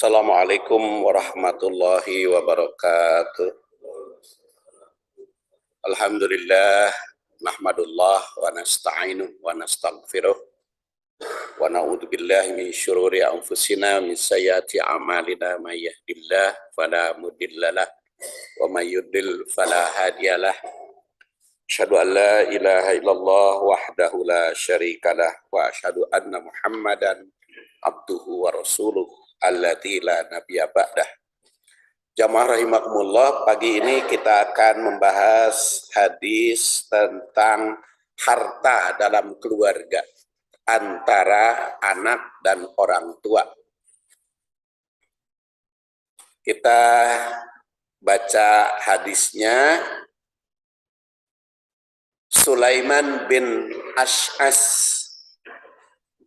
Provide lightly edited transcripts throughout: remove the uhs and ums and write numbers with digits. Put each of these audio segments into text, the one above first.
Assalamualaikum warahmatullahi wabarakatuh. Alhamdulillah, nahmadullah wa nasta'inu wa nastaghfiruh wa na'udzu billahi min syururi anfusina min sayyiati a'malina may yahdihillahu fala mudhillalah wa may yudlil fala hadiyalah. Asyhadu an la ilaha illallah wahdahu la syarikalah wa asyhadu anna Muhammadan abduhu wa rasuluh alladzi la nabiyya ba'dah. Jamaah rahimakumullah, pagi ini kita akan membahas hadis tentang harta dalam keluarga antara anak dan orang tua. Kita baca hadisnya. Sulaiman bin Ash'as.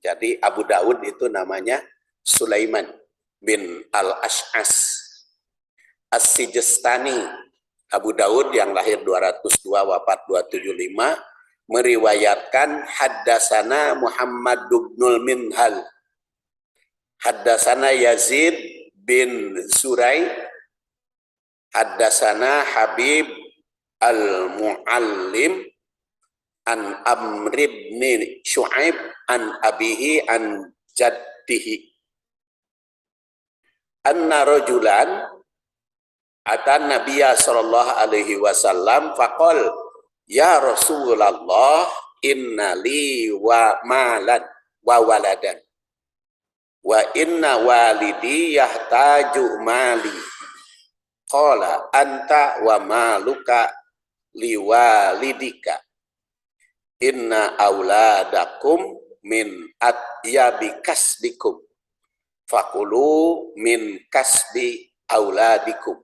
Jadi Abu Daud itu namanya Sulaiman bin Al-Ash'as As-Sijistani. Abu Daud yang lahir 202 wafat 275 meriwayatkan haddasana Muhammad ibnul Minhal, haddasana Yazid bin Zurai, haddasana Habib al-Muallim an Amr ibn Shu'aib an abihi an jaddihi anna rajulan atan Nabiya sallallahu alaihi wasallam faqal ya Rasulullah inna li wa malan wa waladan wa inna walidi yahtaju mali qala anta wa maluka liwalidika inna auladakum min atyabi kasbikum fakulu min kasbi auladikum.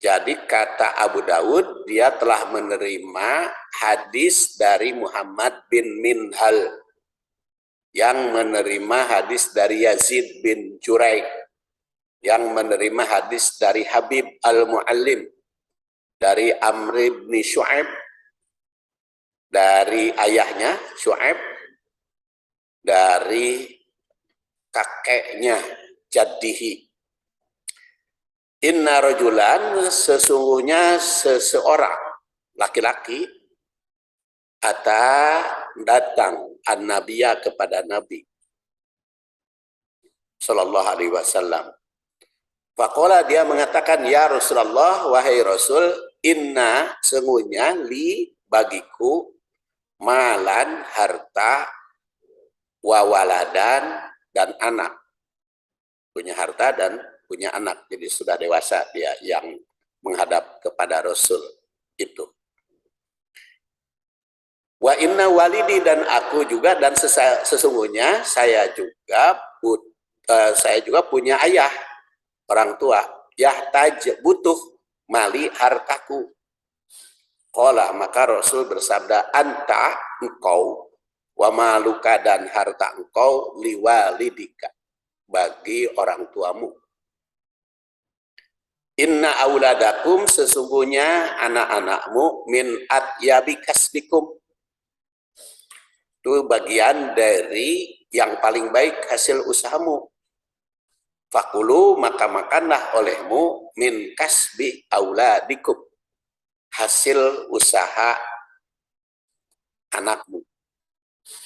Jadi kata Abu Daud, dia telah menerima hadis dari Muhammad bin Minhal, yang menerima hadis dari Yazid bin Juraik, yang menerima hadis dari Habib al-Muallim, dari Amr bin Shu'aib, dari ayahnya Shu'aib, dari kakeknya Jaddihi. Inna rajulan, sesungguhnya seseorang laki-laki datang an-nabiyya kepada Nabi sallallahu alaihi wasallam. Faqala, dia mengatakan, ya Rasulullah, wahai Rasul, inna, sesungguhnya li, bagiku, malan, harta, wa waladan, dan anak. Punya harta dan punya anak, jadi sudah dewasa dia yang menghadap kepada Rasul itu. Wa inna walidi, dan aku juga, dan sesungguhnya saya juga punya ayah, orang tua, yahtaj, butuh, mali, hartaku. Qala, maka Rasul bersabda, anta, engkau, wa maluka, dan harta engkau, liwalidika, bagi orang tuamu. Inna auladakum, sesungguhnya anak-anakmu, min atyabi kasbikum, itu bagian dari yang paling baik hasil usahamu. Fakulu, maka makanlah olehmu, min kasbi auladikum, hasil usaha anakmu.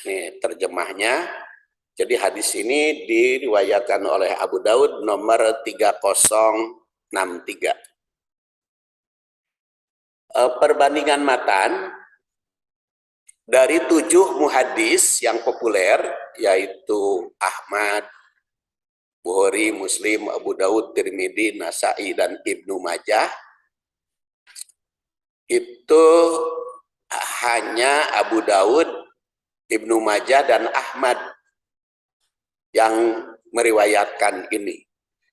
Ini terjemahnya. Jadi hadis ini diriwayatkan oleh Abu Daud nomor 3063. Perbandingan matan dari 7 muhadis yang populer, yaitu Ahmad, Bukhari, Muslim, Abu Daud, Tirmidzi, Nasai, dan Ibnu Majah, itu hanya Abu Daud, Ibnu Majah, dan Ahmad yang meriwayatkan ini.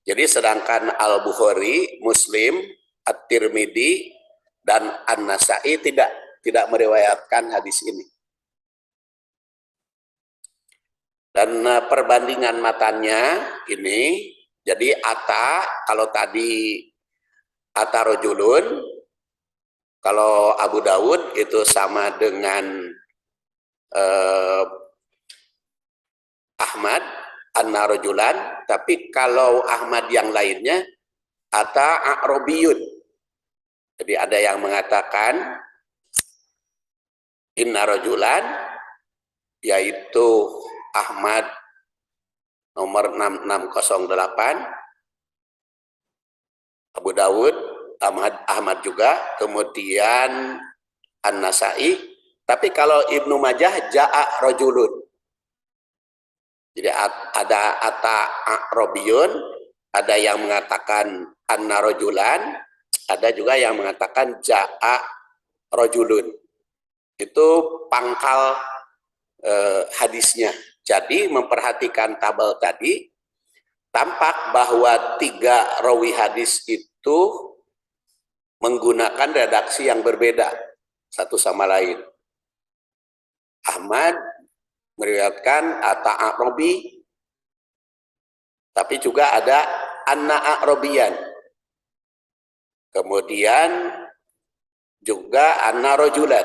Jadi sedangkan Al-Bukhari, Muslim, At-Tirmidzi, dan An-Nasai tidak meriwayatkan hadis ini. Dan perbandingan matanya ini, jadi kalau tadi ata rojulun, kalau Abu Daud itu sama dengan Ahmad, anna rajulan, tapi kalau Ahmad yang lainnya ata a'rabiyun. Jadi ada yang mengatakan inna rajulan, yaitu Ahmad nomor 6608, Abu Dawud, Ahmad juga, kemudian An-Nasai. Tapi kalau Ibnu Majah ja'a rajulun. Jadi ada ata a'rabiyun, ada yang mengatakan anna rajulan, ada juga yang mengatakan ja'a rajulun. Itu pangkal hadisnya. Jadi memperhatikan tabel tadi, tampak bahwa 3 rawi hadis itu menggunakan redaksi yang berbeda satu sama lain. Ahmad meriwayatkan ata a'rabi, tapi juga ada anna a'rabiyan. Kemudian juga anna rajulan.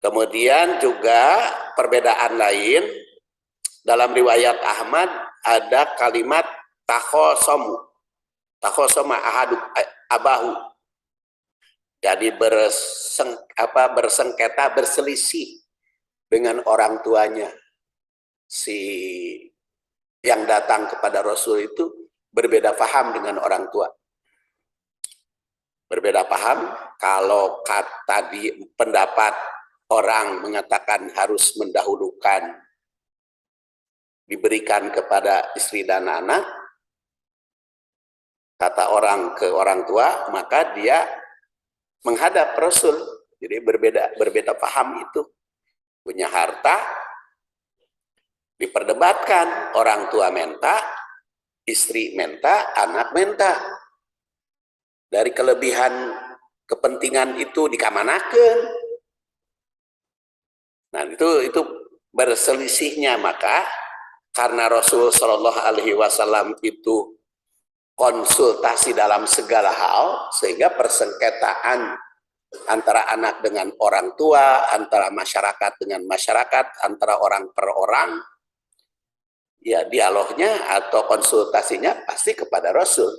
Kemudian juga perbedaan lain dalam riwayat Ahmad ada kalimat takhosomu, takhosoma ahadu abahu. Jadi bersengketa, berselisih dengan orang tuanya. Si yang datang kepada Rasul itu berbeda paham dengan orang tua. Berbeda paham, kalau tadi pendapat orang mengatakan harus mendahulukan diberikan kepada istri dan anak, kata orang ke orang tua, maka dia menghadap Rasul. Jadi berbeda paham itu. Punya harta diperdebatkan, orang tua minta, istri minta, anak minta. Dari kelebihan kepentingan itu dikamanakeun. Nah, itu berselisihnya. Maka karena Rasul Shallallahu Alaihi Wasallam itu konsultasi dalam segala hal, sehingga persengketaan antara anak dengan orang tua, antara masyarakat dengan masyarakat, antara orang per orang, ya dialognya atau konsultasinya pasti kepada Rasul.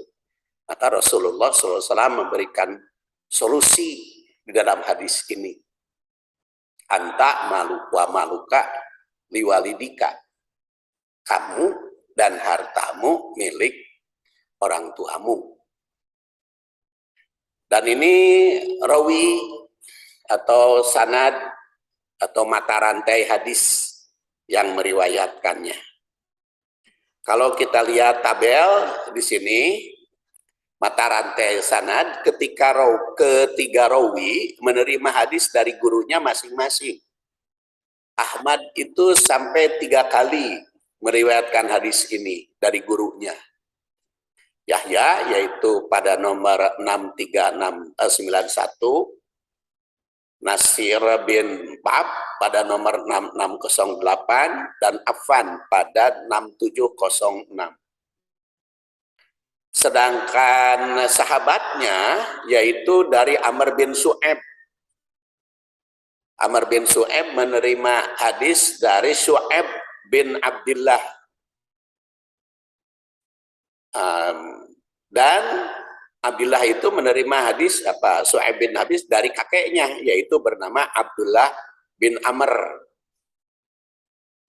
Maka Rasulullah SAW memberikan solusi di dalam hadis ini. Anta malu wa maluka liwalidika. Kamu dan hartamu milik orang tuamu. Dan ini rawi atau sanad atau mata rantai hadis yang meriwayatkannya. Kalau kita lihat tabel di sini, mata rantai sanad, ketiga rawi menerima hadis dari gurunya masing-masing. Ahmad itu sampai 3 kali meriwayatkan hadis ini dari gurunya. Yahya, yaitu pada nomor 63691, Nasir bin Bab pada nomor 6608, dan Affan pada 6706. Sedangkan sahabatnya yaitu dari Amr bin Su'aib. Amr bin Su'aib menerima hadis dari Su'aib bin Abdullah. Dan Abdullah itu menerima hadis Su'aib bin Habis dari kakeknya, yaitu bernama Abdullah bin Amr.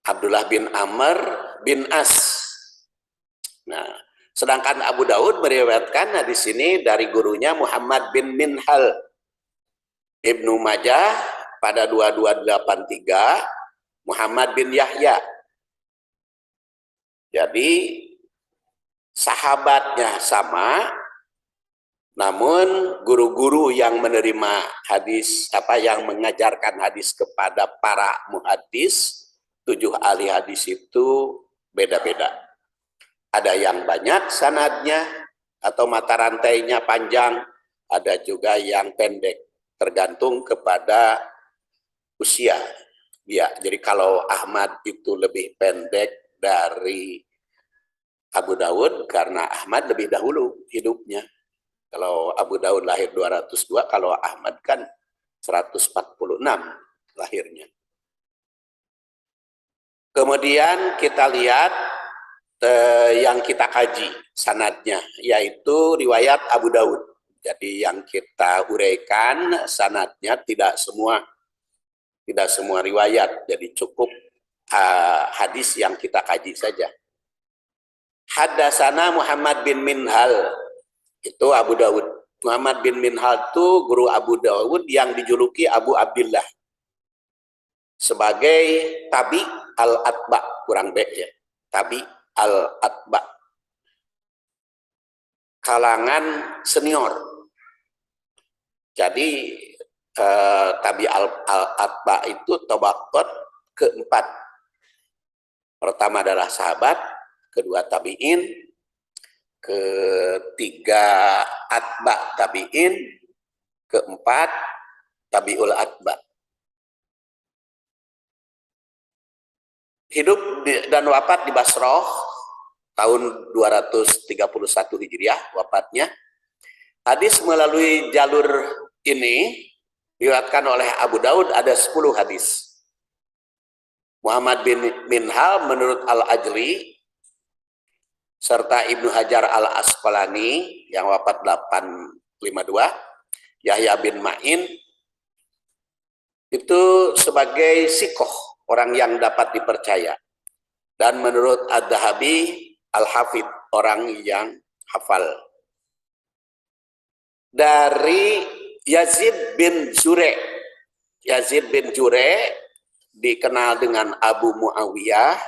Abdullah bin Amr bin As. Nah, sedangkan Abu Daud meriwayatkan hadis ini dari gurunya Muhammad bin Minhal. Ibnu Majah pada 2283 Muhammad bin Yahya. Jadi sahabatnya sama, namun guru-guru yang menerima hadis, yang mengajarkan hadis kepada para muhadis, 7 ahli hadis itu beda-beda. Ada yang banyak sanadnya atau mata rantainya panjang, ada juga yang pendek, tergantung kepada usia. Ya, jadi kalau Ahmad itu lebih pendek dari Abu Dawud karena Ahmad lebih dahulu hidupnya. Kalau Abu Dawud lahir 202, kalau Ahmad kan 146 lahirnya. Kemudian kita lihat yang kita kaji sanadnya, yaitu riwayat Abu Daud. Jadi yang kita uraikan sanadnya tidak semua riwayat, jadi cukup hadis yang kita kaji saja. Haddatsana Muhammad bin Minhal, itu Abu Daud. Muhammad bin Minhal itu guru Abu Daud yang dijuluki Abu Abdullah sebagai tabi al-atba, kurang baik ya, tabi al-atba, kalangan senior. Jadi tabi al-atba itu tabaqat keempat. Pertama adalah sahabat, kedua tabi'in, ketiga atba tabi'in, keempat tabi'ul atba. Hidup dan wafat di Basrah tahun 231 Hijriah wafatnya. Hadis melalui jalur ini diriwayatkan oleh Abu Daud ada 10 hadis. Muhammad bin Minhal menurut Al-Ajli serta Ibnu Hajar Al-Asqalani yang wafat 852, Yahya bin Ma'in itu sebagai sikoh, orang yang dapat dipercaya. Dan menurut Ad-Dahabi Al-Hafidh, orang yang hafal. Dari Yazid bin Zure. Yazid bin Zure dikenal dengan Abu Muawiyah,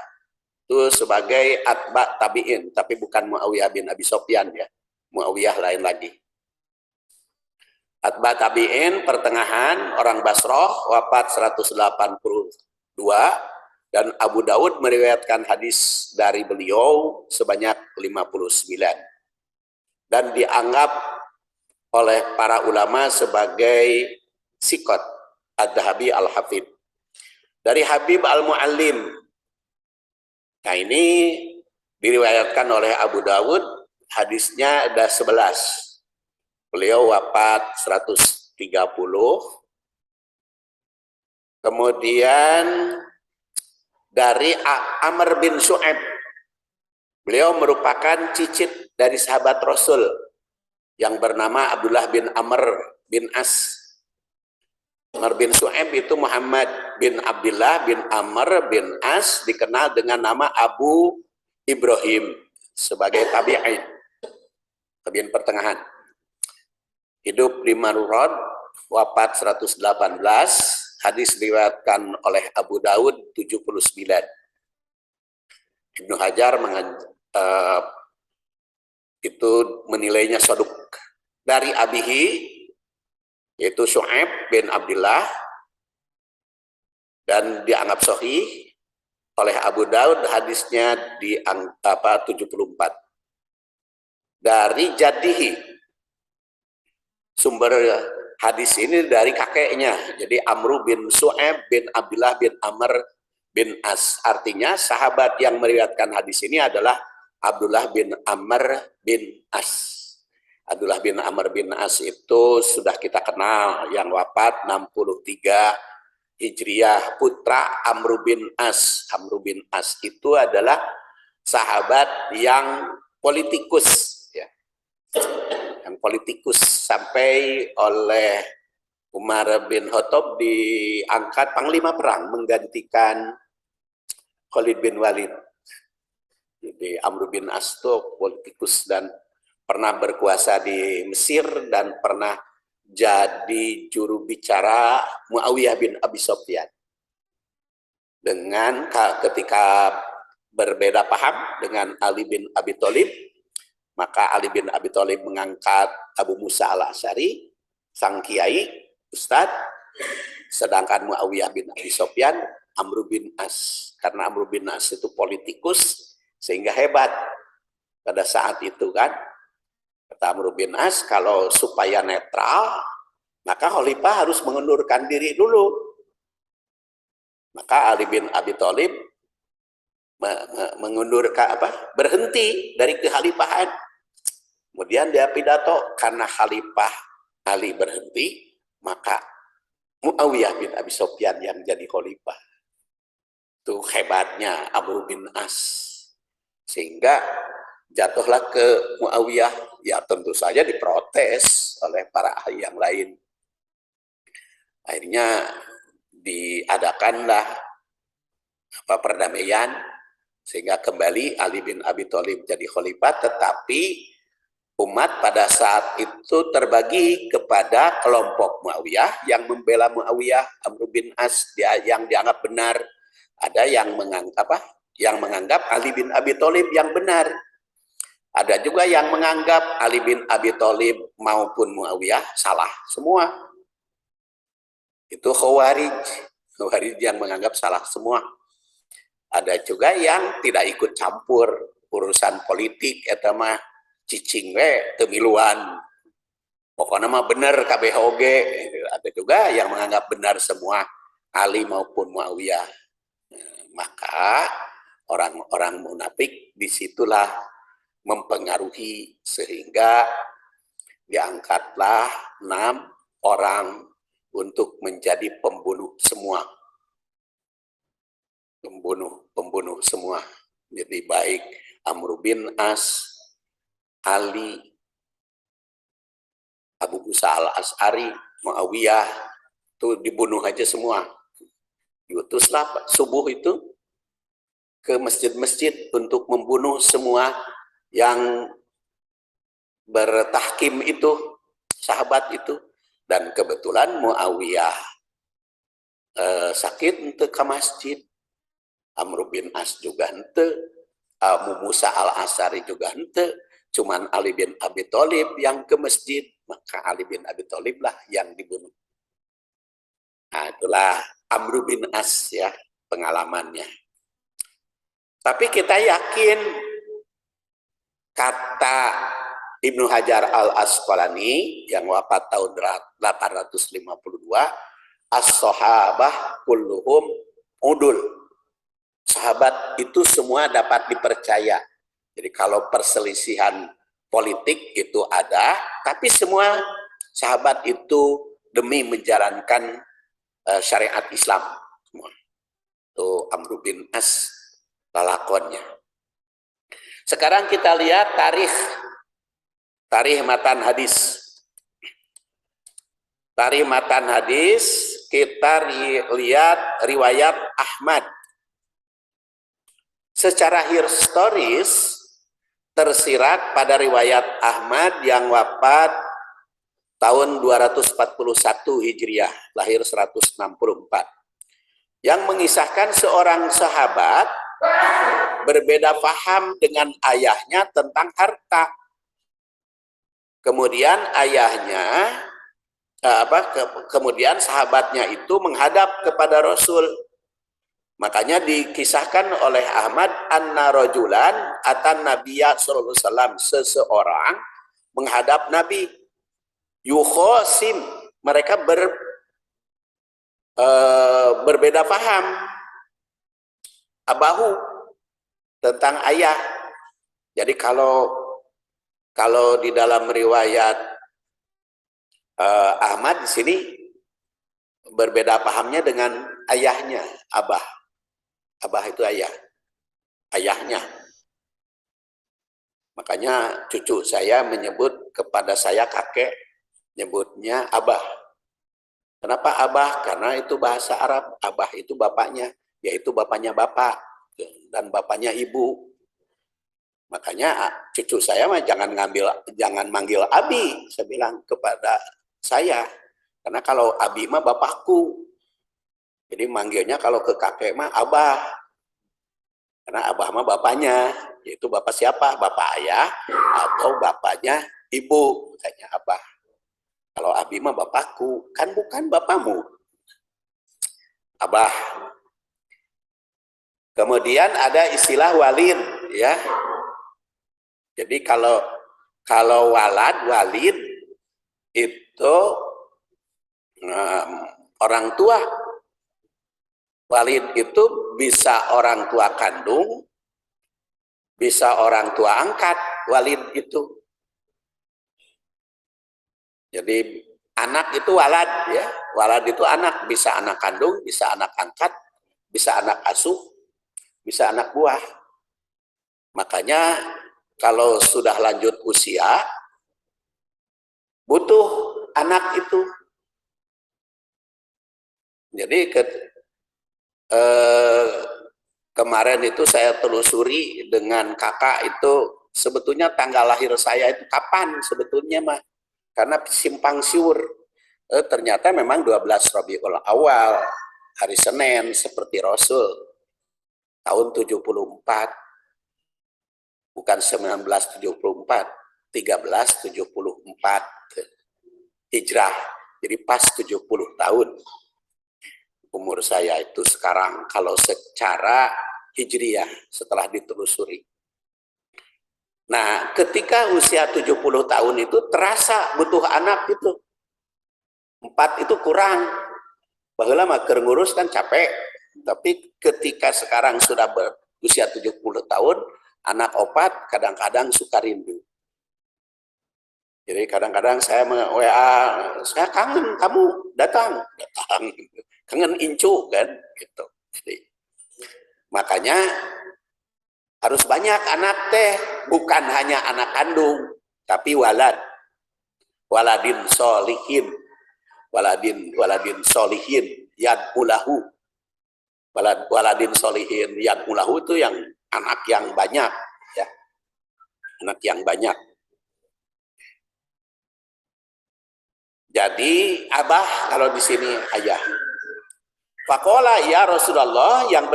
itu sebagai atba tabi'in, tapi bukan Muawiyah bin Abi Sofyan ya. Muawiyah lain lagi. Atba tabi'in pertengahan, orang Basrah, wafat 182, dan Abu Daud meriwayatkan hadis dari beliau sebanyak 59. Dan dianggap oleh para ulama sebagai sikot, Ad-Dahabi Al-Hafidh. Dari Habib Al-Muallim. Nah ini diriwayatkan oleh Abu Dawud, hadisnya ada 11. Beliau wafat 130. Kemudian dari Amr bin Su'aib. Beliau merupakan cicit dari sahabat Rasul yang bernama Abdullah bin Amr bin As. Amr bin Su'aib itu Muhammad bin Abdullah bin Amr bin As, dikenal dengan nama Abu Ibrahim sebagai tabi'in, tabi'in pertengahan. Hidup di Marurad, wafat 118, hadis diriwayatkan oleh Abu Daud 79. Ibnu Hajar itu menilainya soduk. Dari Abihi, yaitu Syu'aib bin Abdullah, dan dianggap sahih oleh Abu Daud, hadisnya di 74. Dari jadihi, sumber hadis ini dari kakeknya, jadi Amru bin Syu'aib bin Abdullah bin Amr bin As. Artinya sahabat yang meriwayatkan hadis ini adalah Abdullah bin Amr bin As. Abdullah bin Amr bin As itu sudah kita kenal, yang wafat 63 Hijriah, putra Amr bin As. Amr bin As itu adalah sahabat yang politikus, ya. Yang politikus, sampai oleh Umar bin Khattab diangkat panglima perang menggantikan Khalid bin Walid. Jadi Amr bin As itu politikus dan pernah berkuasa di Mesir dan pernah jadi juru bicara Muawiyah bin Abi Sofyan. Dengan ketika berbeda paham dengan Ali bin Abi Thalib, maka Ali bin Abi Thalib mengangkat Abu Musa al-Asy'ari, sang kiai, ustadz, sedangkan Muawiyah bin Abi Sofyan Amr bin As. Karena Amr bin As itu politikus, sehingga hebat pada saat itu kan. Kata Amr bin As, kalau supaya netral, maka khalifah harus mengundurkan diri dulu. Maka Ali bin Abi Thalib mengundurkan berhenti dari kekhalifahan. Kemudian dia pidato, karena khalifah Ali berhenti, maka Muawiyah bin Abi Sofyan yang jadi khalifah. Itu hebatnya Amr bin As. Sehingga jatuhlah ke Muawiyah. Ya tentu saja diprotes oleh para ahli yang lain. Akhirnya diadakanlah perdamaian sehingga kembali Ali bin Abi Thalib jadi khalifah, tetapi umat pada saat itu terbagi kepada kelompok Muawiyah yang membela Muawiyah, Amr bin As yang dianggap benar, ada yang menganggap Ali bin Abi Thalib yang benar. Ada juga yang menganggap Ali bin Abi Thalib maupun Muawiyah salah semua. Itu Khawarij. Khawarij yang menganggap salah semua. Ada juga yang tidak ikut campur urusan politik, eta mah cicing we temiluan. Pokoknya mah bener KBHOG. Ada juga yang menganggap benar semua Ali maupun Muawiyah. Maka orang-orang munafik disitulah mempengaruhi sehingga diangkatlah 6 orang untuk menjadi pembunuh semua. Pembunuh semua. Jadi baik Amr bin As, Ali, Abu Musa al-Asy'ari, Muawiyah, itu dibunuh aja semua. Diutuslah subuh itu ke masjid-masjid untuk membunuh semua yang bertahkim itu, sahabat itu. Dan kebetulan Muawiyah sakit untuk ke masjid, Amr bin As juga ente, Abu Musa al-Asy'ari juga ente, cuman Ali bin Abi Thalib yang ke masjid, maka Ali bin Abi Thalib lah yang dibunuh. Nah, itulah Amr bin As ya pengalamannya. Tapi kita yakin kata Ibnu Hajar al-Asqalani yang wafat tahun 852, as-sahabah kulluhum udul. Sahabat itu semua dapat dipercaya. Jadi kalau perselisihan politik itu ada, tapi semua sahabat itu demi menjalankan syariat Islam. Itu Amr bin As lalakonnya. Sekarang kita lihat tarikh matan hadis. Tarikh matan hadis, kita lihat riwayat Ahmad. Secara historis tersirat pada riwayat Ahmad yang wafat tahun 241 Hijriah, lahir 164. Yang mengisahkan seorang sahabat berbeda paham dengan ayahnya tentang harta. Kemudian ayahnya kemudian sahabatnya itu menghadap kepada Rasul. Makanya dikisahkan oleh Ahmad anna rajulan atan nabiyya sallallahu alaihi wasallam, seseorang menghadap Nabi yukhosim, mereka berbeda paham abahu tentang ayah. Jadi kalau di dalam riwayat Ahmad di sini berbeda pahamnya dengan ayahnya, abah. Abah itu ayahnya. Makanya cucu saya menyebut kepada saya kakek, nyebutnya abah. Kenapa abah? Karena itu bahasa Arab. Abah itu bapaknya, yaitu bapaknya bapak dan bapaknya ibu. Makanya cucu saya mah jangan manggil abi, saya bilang kepada saya. Karena kalau abi mah bapakku. Jadi manggilnya kalau ke kakek mah abah. Karena abah mah bapaknya, yaitu bapak siapa? Bapak ayah atau bapaknya ibu, katanya abah. Kalau abi mah bapakku, kan bukan bapakmu. Abah. Kemudian ada istilah walid, ya. Jadi kalau walid itu orang tua. Walid itu bisa orang tua kandung, bisa orang tua angkat. Walid itu. Jadi anak itu walad, ya. Walad itu anak, bisa anak kandung, bisa anak angkat, bisa anak asuh, bisa anak buah. Makanya kalau sudah lanjut usia, butuh anak itu. Jadi kemarin itu saya telusuri dengan kakak itu, sebetulnya tanggal lahir saya itu kapan sebetulnya mah, karena simpang siur. Ternyata memang 12 Rabiul Awal, hari Senin seperti Rasul, tahun 74, bukan 1974, 1374 Hijrah. Jadi pas 70 tahun umur saya itu sekarang kalau secara Hijriah setelah ditelusuri. Nah, ketika usia 70 tahun itu terasa butuh anak itu. 4 itu kurang. Baheula mah keur ngurus kan capek. Tapi ketika sekarang sudah berusia 70 tahun, anak 4 kadang-kadang suka rindu. Jadi kadang-kadang saya WA, saya kangen kamu datang. Kangen incu kan gitu. Jadi, makanya harus banyak anak teh, bukan hanya anak kandung, tapi waladin solihin, waladin solihin yad'ulahu, waladin solihin yad'ulahu itu yang anak yang banyak, ya, anak yang banyak. Jadi abah kalau di sini ayah. Faqala ya Rasulullah, yang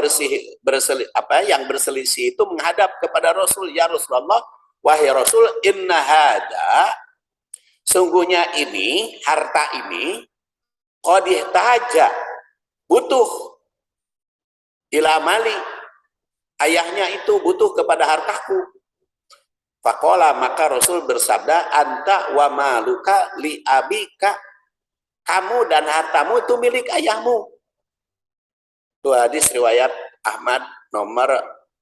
berselisih itu menghadap kepada Rasul, ya Rasulullah, wahai Rasul, inna hada, sungguhnya ini, harta ini, qad ihtaja, butuh ila mali, ayahnya itu butuh kepada hartaku. Faqala, maka Rasul bersabda, anta wa maluka li abika, kamu dan hartamu itu milik ayahmu. Itu hadis riwayat Ahmad nomor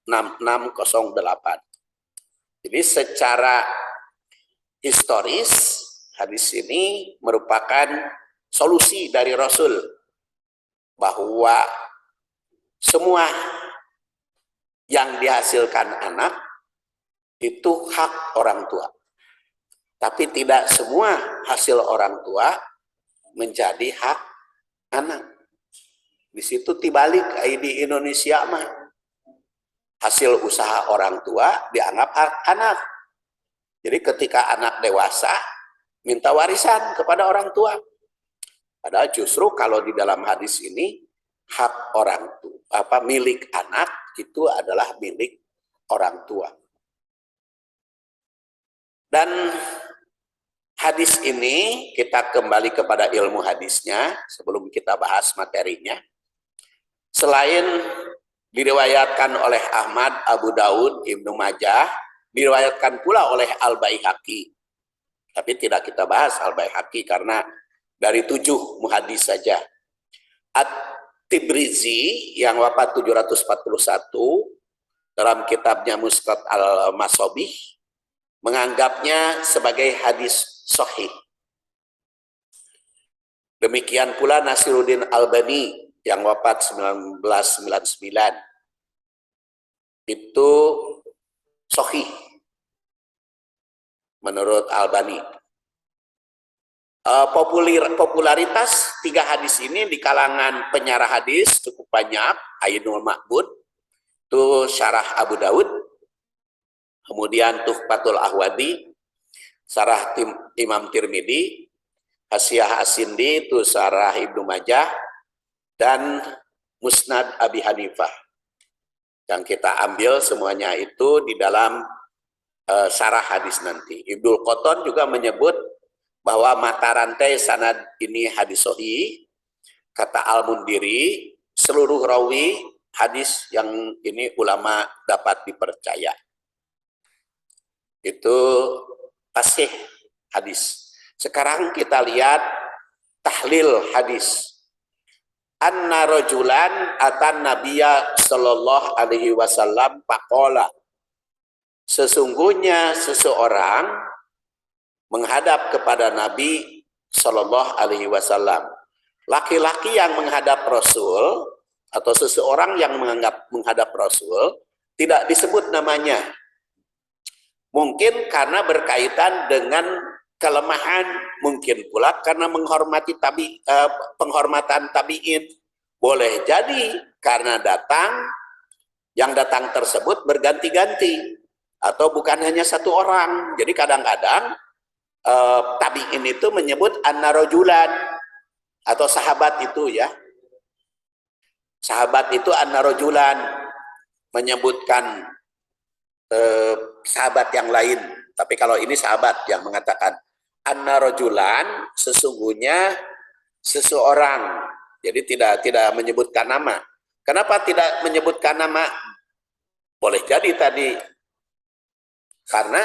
6608. Jadi secara historis hadis ini merupakan solusi dari Rasul bahwa semua yang dihasilkan anak itu hak orang tua. Tapi tidak semua hasil orang tua menjadi hak anak. Di situ tibalik di Indonesia mah hasil usaha orang tua dianggap hak anak. Jadi ketika anak dewasa minta warisan kepada orang tua. Padahal justru kalau di dalam hadis ini hak orang tua, milik anak itu adalah milik orang tua. Dan hadis ini kita kembali kepada ilmu hadisnya sebelum kita bahas materinya. Selain diriwayatkan oleh Ahmad, Abu Daud, Ibnu Majah, diriwayatkan pula oleh Al-Baihaqi. Tapi tidak kita bahas Al-Baihaqi karena dari 7 muhadis saja. At-Tibrizi yang wafat 741 dalam kitabnya Musnad Al-Masobih menganggapnya sebagai hadis sahih. Demikian pula Nasiruddin Albani yang wafat 1999 itu sahih menurut Albani. Popularitas 3 hadis ini di kalangan penyarah hadis cukup banyak. Ainul Ma'bud itu syarah Abu Daud, kemudian Tuhfatul Ahwadi syarah Imam Tirmidzi, Hasyiah As-Sindi itu syarah Ibnu Majah, dan Musnad Abi Hanifah. Yang kita ambil semuanya itu di dalam syarah hadis nanti. Ibnul Qotton juga menyebut bahwa mata rantai sanad ini hadis sahih. Kata Al-Mundiri, seluruh rawi hadis yang ini ulama dapat dipercaya. Itu sahih hadis. Sekarang kita lihat tahlil hadis. Anna rajulan atan nabiyya sallallahu alaihi wasallam faqala, sesungguhnya seseorang menghadap kepada Nabi sallallahu alaihi wasallam. Laki-laki yang menghadap Rasul atau seseorang yang menghadap Rasul tidak disebut namanya. Mungkin karena berkaitan dengan kelemahan, mungkin pula karena menghormati penghormatan tabi'in. Boleh jadi karena yang datang tersebut berganti-ganti atau bukan hanya satu orang. Jadi kadang-kadang tabi'in itu menyebut anna rajulan atau sahabat itu ya. Sahabat itu anna rajulan menyebutkan sahabat yang lain, tapi kalau ini sahabat yang mengatakan anna rajulan, sesungguhnya seseorang. Jadi tidak menyebutkan nama. Kenapa tidak menyebutkan nama? Boleh jadi tadi karena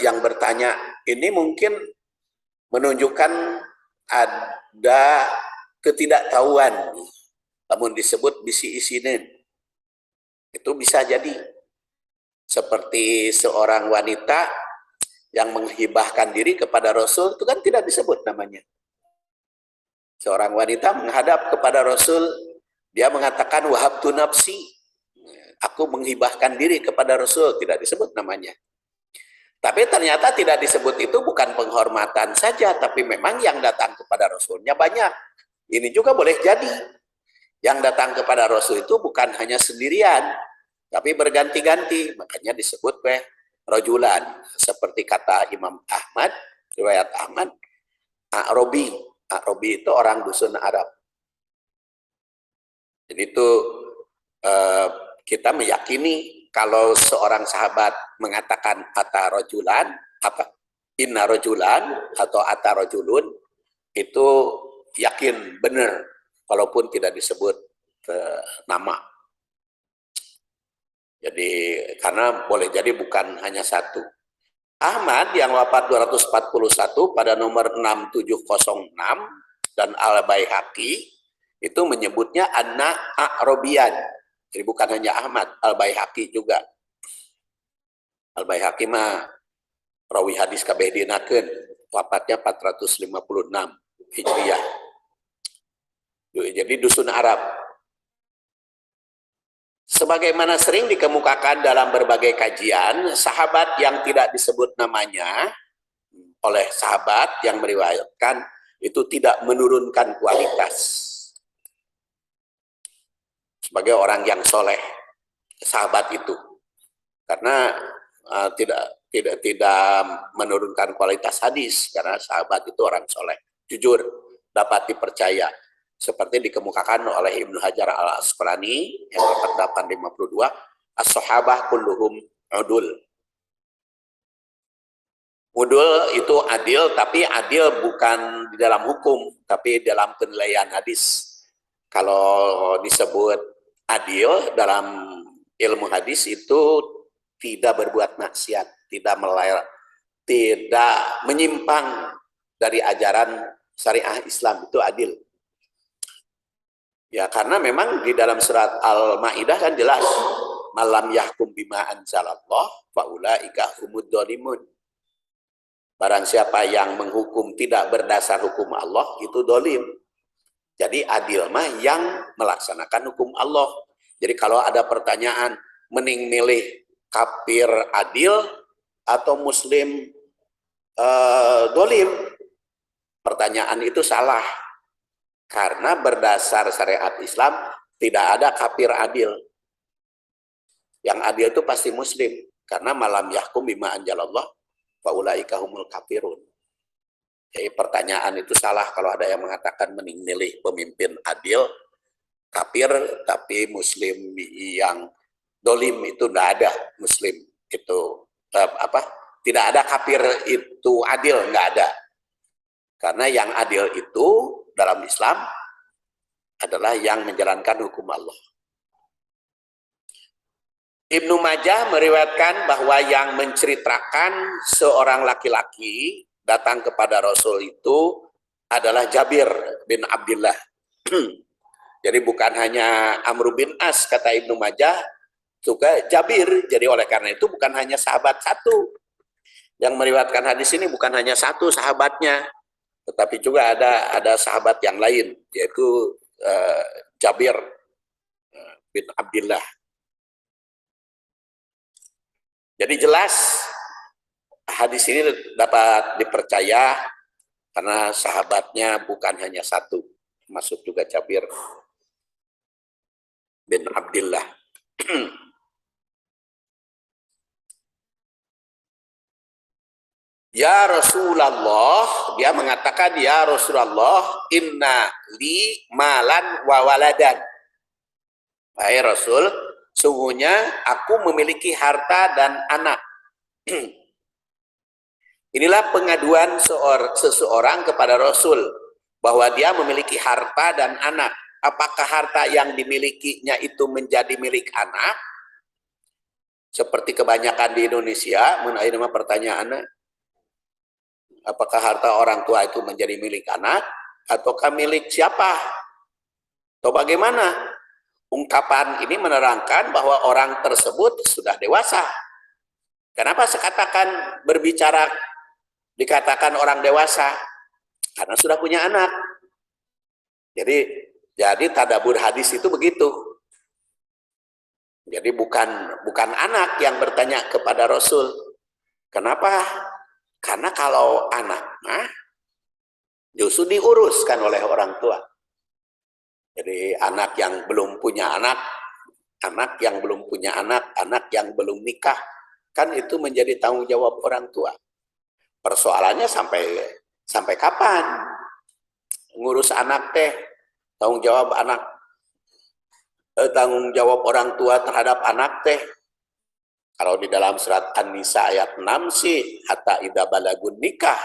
yang bertanya ini mungkin menunjukkan ada ketidaktahuan, namun disebut bisi isinin. Itu bisa jadi seperti seorang wanita yang menghibahkan diri kepada Rasul, itu kan tidak disebut namanya. Seorang wanita menghadap kepada Rasul, dia mengatakan wahabtu nafsi, aku menghibahkan diri kepada Rasul, tidak disebut namanya. Tapi ternyata tidak disebut itu bukan penghormatan saja, tapi memang yang datang kepada Rasulnya banyak. Ini juga boleh jadi. Yang datang kepada Rasul itu bukan hanya sendirian, tapi berganti-ganti, makanya disebut rajulan. Seperti kata Imam Ahmad, riwayat Ahmad, A'robi. A'robi itu orang dusun Arab. Jadi itu kita meyakini kalau seorang sahabat mengatakan ata rajulan, inna rajulan atau ata rajulun, itu yakin benar, walaupun tidak disebut nama. Jadi karena boleh jadi bukan hanya satu. Ahmad yang wafat 241 pada nomor 6706 dan Al-Baihaqi itu menyebutnya anna a'robiyan. Jadi bukan hanya Ahmad, Al-Baihaqi juga. Al-Baihaqi mah rawi hadis kabeh dinakeun, wafatnya 456 Hijriah. Jadi dusun Arab. Sebagaimana sering dikemukakan dalam berbagai kajian, sahabat yang tidak disebut namanya oleh sahabat yang meriwayatkan itu tidak menurunkan kualitas sebagai orang yang soleh, sahabat itu, karena tidak menurunkan kualitas hadis, karena sahabat itu orang soleh, jujur, dapat dipercaya. Seperti dikemukakan oleh Ibnu Hajar Al-Asqalani yang 852, as-sahabah kulluhum udul. Udul itu adil, tapi adil bukan di dalam hukum, tapi dalam penilaian hadis. Kalau disebut adil dalam ilmu hadis itu tidak berbuat maksiat, tidak menyimpang dari ajaran syariah Islam, itu adil. Ya, karena memang di dalam surat Al-Maidah kan jelas, malam yahkum bima anzalallah fa ulaika humud dzalimun. Barang siapa yang menghukum tidak berdasar hukum Allah, itu dolim. Jadi adil mah yang melaksanakan hukum Allah. Jadi kalau ada pertanyaan, mending milih kafir adil atau muslim dolim, pertanyaan itu salah. Karena berdasar syariat Islam tidak ada kafir adil. Yang adil itu pasti muslim. Karena malam yahkum bima anjalallah fa ulaika humul kafirun. Jadi pertanyaan itu salah kalau ada yang mengatakan mending milih pemimpin adil kafir, tapi muslim yang dolim itu tidak ada. Muslim itu tidak ada kafir itu adil, nggak ada. Karena yang adil itu dalam Islam adalah yang menjalankan hukum Allah. Ibnu Majah meriwayatkan bahwa yang menceritakan seorang laki-laki datang kepada Rasul itu adalah Jabir bin Abdullah. Jadi bukan hanya Amr bin As, kata Ibnu Majah, juga Jabir. Jadi oleh karena itu bukan hanya sahabat satu. Yang meriwayatkan hadis ini bukan hanya satu sahabatnya, tetapi juga ada sahabat yang lain, yaitu Jabir bin Abdullah. Jadi jelas hadis ini dapat dipercaya karena sahabatnya bukan hanya satu, masuk juga Jabir bin Abdullah. Ya Rasulullah, dia mengatakan, ya Rasulullah, inna li malan wa waladan. Hai Rasul, sungguhnya aku memiliki harta dan anak. Inilah pengaduan seseorang kepada Rasul, bahwa dia memiliki harta dan anak. Apakah harta yang dimilikinya itu menjadi milik anak? Seperti kebanyakan di Indonesia, mengenai nama pertanyaannya, apakah harta orang tua itu menjadi milik anak, ataukah milik siapa? Atau bagaimana? Ungkapan ini menerangkan bahwa orang tersebut sudah dewasa. Kenapa sekatakan berbicara dikatakan orang dewasa? Karena sudah punya anak. Jadi tadabbur hadis itu begitu. Jadi bukan anak yang bertanya kepada Rasul. Kenapa? Karena kalau anak justru diuruskan oleh orang tua. Jadi anak yang belum punya anak, anak yang belum punya anak, anak yang belum nikah, kan itu menjadi tanggung jawab orang tua. Persoalannya sampai kapan ngurus anak teh, tanggung jawab tanggung jawab orang tua terhadap anak teh. Kalau di dalam surat An-Nisa ayat 6 sih hatta idza balagun nikah.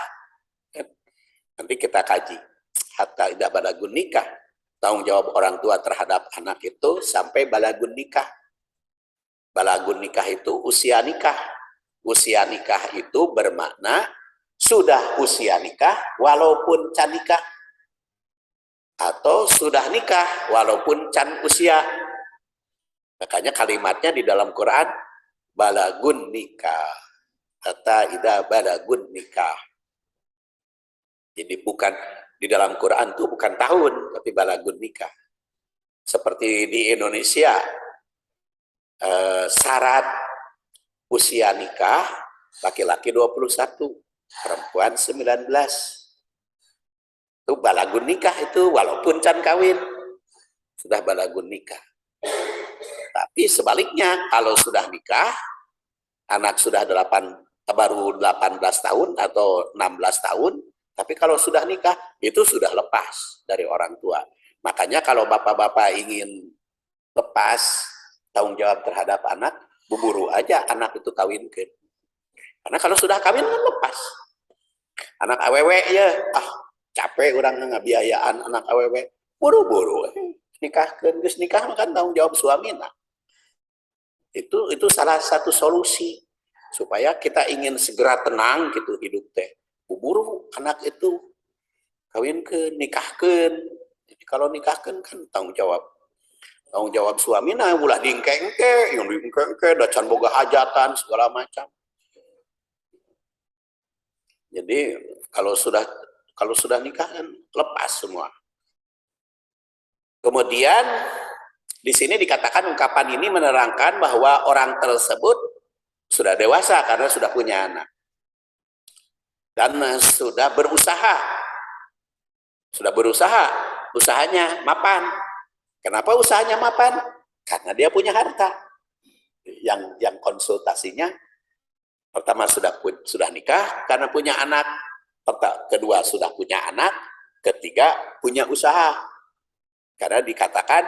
Nanti kita kaji. Hatta idza balagun nikah. Tanggung jawab orang tua terhadap anak itu sampai balagun nikah. Balagun nikah itu usia nikah. Usia nikah itu bermakna sudah usia nikah walaupun can nikah. Atau sudah nikah walaupun can usia. Makanya kalimatnya di dalam Quran balagun nikah. Hatta idza balagun nikah. Jadi bukan di dalam Quran itu bukan tahun, tapi balagun nikah. Seperti di Indonesia, syarat usia nikah, laki-laki 21, perempuan 19. Itu balagun nikah itu, walaupun can kawin, sudah balagun nikah. Tapi sebaliknya, kalau sudah nikah, anak sudah baru 18 tahun atau 16 tahun, tapi kalau sudah nikah, itu sudah lepas dari orang tua. Makanya kalau bapak-bapak ingin lepas tanggung jawab terhadap anak, buburu aja anak itu kawinkan. Karena kalau sudah kawin kan lepas. Anak awewe ya, capek orang ngabiayaan anak awewe, buru-buru nikahkan, geus nikah kan tanggung jawab suami. Nah, itu salah satu solusi supaya kita ingin segera tenang gitu hidup teh. Buru anak itu kawinkeun, nikahkeun. Jadi kalau nikahkeun kan tanggung jawab suami nah ulah dingkengke, yang dingkengke da can boga hajatan segala macam. Jadi kalau sudah nikah kan lepas semua. Kemudian di sini dikatakan ungkapan ini menerangkan bahwa orang tersebut sudah dewasa karena sudah punya anak. Dan sudah berusaha, usahanya mapan. Kenapa usahanya mapan? Karena dia punya harta. Yang konsultasinya pertama sudah nikah karena punya anak, kedua sudah punya anak, ketiga punya usaha. Karena dikatakan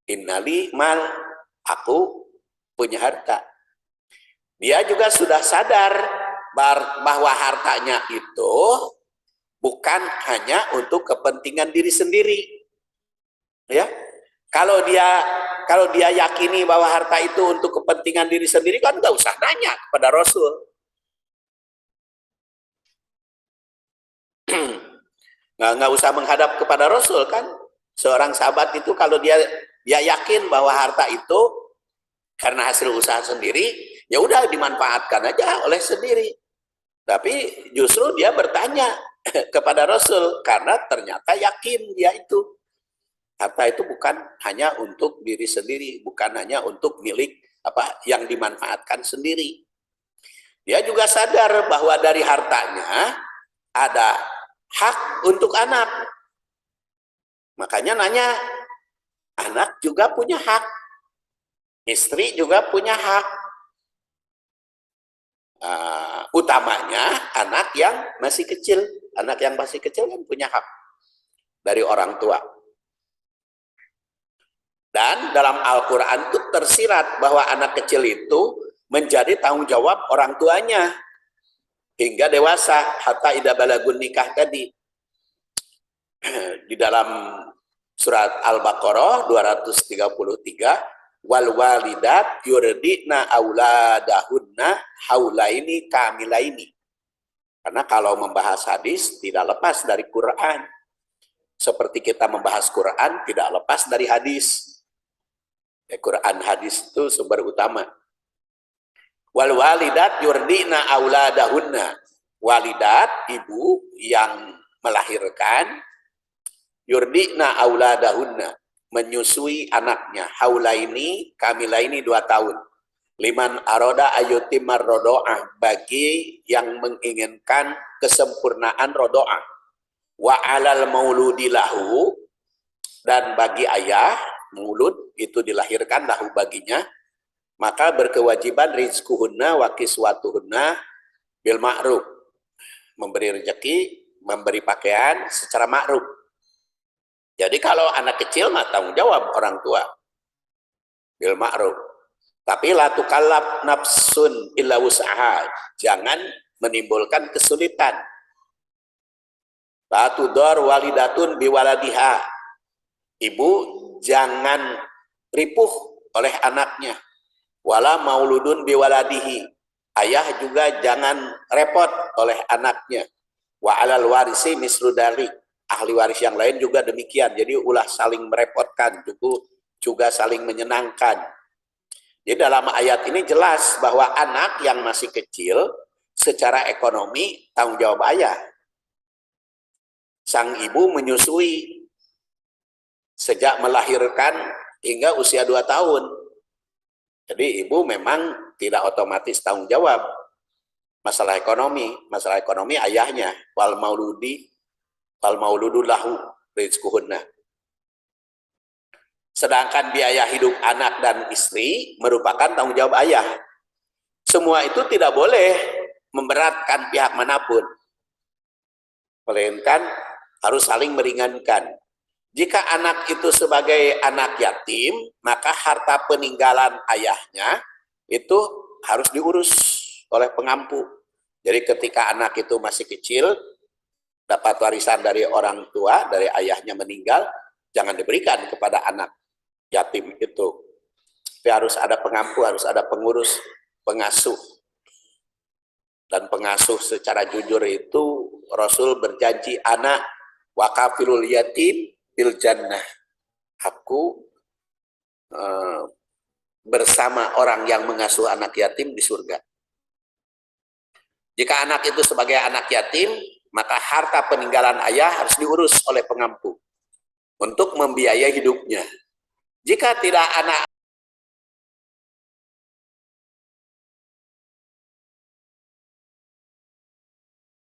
innali mal, aku punya harta. Dia juga sudah sadar bahwa hartanya itu bukan hanya untuk kepentingan diri sendiri. Ya. Kalau dia yakini bahwa harta itu untuk kepentingan diri sendiri kan nggak usah nanya kepada Rasul. nggak usah menghadap kepada Rasul kan. Seorang sahabat itu kalau dia yakin bahwa harta itu karena hasil usaha sendiri, ya udah dimanfaatkan aja oleh sendiri. Tapi justru dia bertanya kepada Rasul karena ternyata yakin dia itu. Harta itu bukan hanya untuk diri sendiri, bukan hanya untuk milik yang dimanfaatkan sendiri. Dia juga sadar bahwa dari hartanya ada hak untuk anak. Makanya nanya, anak juga punya hak, istri juga punya hak. Utamanya anak yang masih kecil. Anak yang masih kecil kan punya hak dari orang tua. Dan dalam Al-Quran itu tersirat bahwa anak kecil itu menjadi tanggung jawab orang tuanya hingga dewasa, hatta idza balagun nikah tadi. Di dalam surat Al-Baqarah 233, wal walidat yurdina auladahunna haulaini kamilaini. Karena kalau membahas hadis tidak lepas dari Quran. Seperti kita membahas Quran tidak lepas dari hadis. Quran hadis itu sumber utama. Wal walidat yurdina auladahunna. Walidat, ibu yang melahirkan, yurdina auladahunna, menyusui anaknya, haulaini kamilaini 2 tahun. Liman aroda ayutimar rodo'ah, bagi yang menginginkan kesempurnaan rodo'ah. Wa alal mauludi lahu, dan bagi ayah, maulud itu dilahirkan lahu baginya, maka berkewajiban rizkuhunna wa kiswatuhunna bil ma'ruf, memberi rezeki, memberi pakaian secara ma'ruf. Jadi kalau anak kecil mah tanggung jawab orang tua bil ma'ruf. Tapi la tukallab nafsun illa wus'aha, jangan menimbulkan kesulitan. La tudar walidatun biwaladiha, ibu jangan ripuh oleh anaknya. Wala mauludun biwaladihi, ayah juga jangan repot oleh anaknya. Wa alal warisi mislu dalik, ahli waris yang lain juga demikian. Jadi ulah saling merepotkan, juga saling menyenangkan. Jadi dalam ayat ini jelas bahwa anak yang masih kecil secara ekonomi tanggung jawab ayah. Sang ibu menyusui sejak melahirkan hingga usia 2 tahun. Jadi ibu memang tidak otomatis tanggung jawab masalah ekonomi ayahnya. Wal mauludu lahu rizquhunna. Sedangkan biaya hidup anak dan istri merupakan tanggung jawab ayah. Semua itu tidak boleh memberatkan pihak manapun, melainkan harus saling meringankan. Jika anak itu sebagai anak yatim, maka harta peninggalan ayahnya itu harus diurus oleh pengampu. Jadi ketika anak itu masih kecil, dapat warisan dari orang tua, dari ayahnya meninggal, jangan diberikan kepada anak yatim itu. Tapi harus ada pengampu, harus ada pengurus, pengasuh. Dan pengasuh secara jujur itu Rasul berjanji, anak wakafilul yatim bil jannah. Aku bersama orang yang mengasuh anak yatim di surga. Jika anak itu sebagai anak yatim, maka harta peninggalan ayah harus diurus oleh pengampu untuk membiayai hidupnya. Jika tidak anak